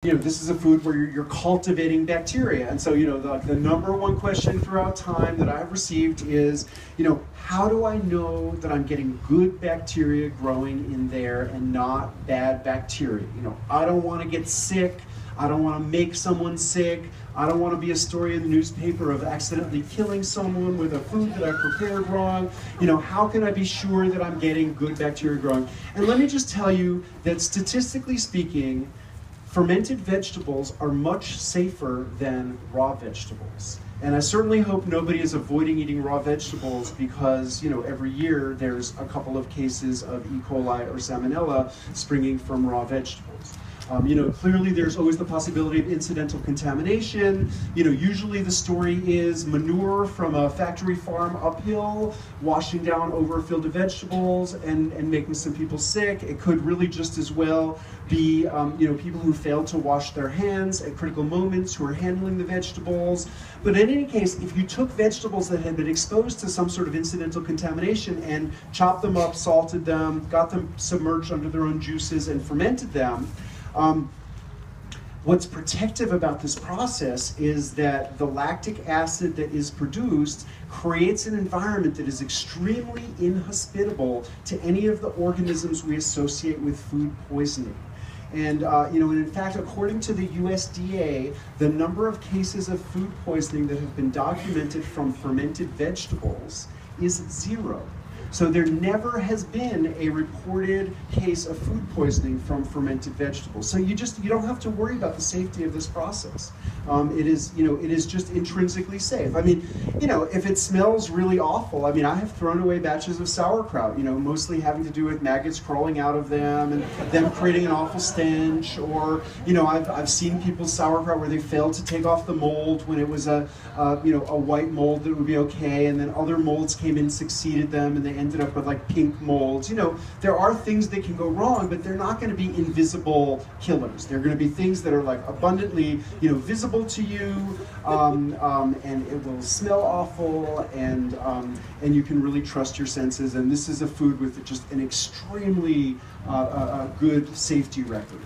this is a food where you're cultivating bacteria. And so, the number one question throughout time that I've received is, how do I know that I'm getting good bacteria growing in there and not bad bacteria? I don't want to get sick. I don't want to make someone sick. I don't want to be a story in the newspaper of accidentally killing someone with a food that I prepared wrong. How can I be sure that I'm getting good bacteria growing? And let me just tell you that statistically speaking, fermented vegetables are much safer than raw vegetables. And I certainly hope nobody is avoiding eating raw vegetables because, every year there's a couple of cases of E. coli or salmonella springing from raw vegetables. Clearly there's always the possibility of incidental contamination. Usually the story is manure from a factory farm uphill, washing down over a field of vegetables and making some people sick. It could really just as well be, people who failed to wash their hands at critical moments who are handling the vegetables. But in any case, if you took vegetables that had been exposed to some sort of incidental contamination and chopped them up, salted them, got them submerged under their own juices and fermented them, what's protective about this process is that the lactic acid that is produced creates an environment that is extremely inhospitable to any of the organisms we associate with food poisoning. And in fact, according to the USDA, the number of cases of food poisoning that have been documented from fermented vegetables is 0. So there never has been a reported case of food poisoning from fermented vegetables. So you don't have to worry about the safety of this process. It is just intrinsically safe. If it smells really awful, I have thrown away batches of sauerkraut, mostly having to do with maggots crawling out of them and them creating an awful stench. Or, I've seen people's sauerkraut where they failed to take off the mold when it was a white mold that would be okay, and then other molds came in, succeeded them, and they ended up with like pink molds. There are things that can go wrong, but they're not going to be invisible killers. They're going to be things that are like abundantly, visible to you, and it will smell awful, and you can really trust your senses. And this is a food with just an extremely good safety record.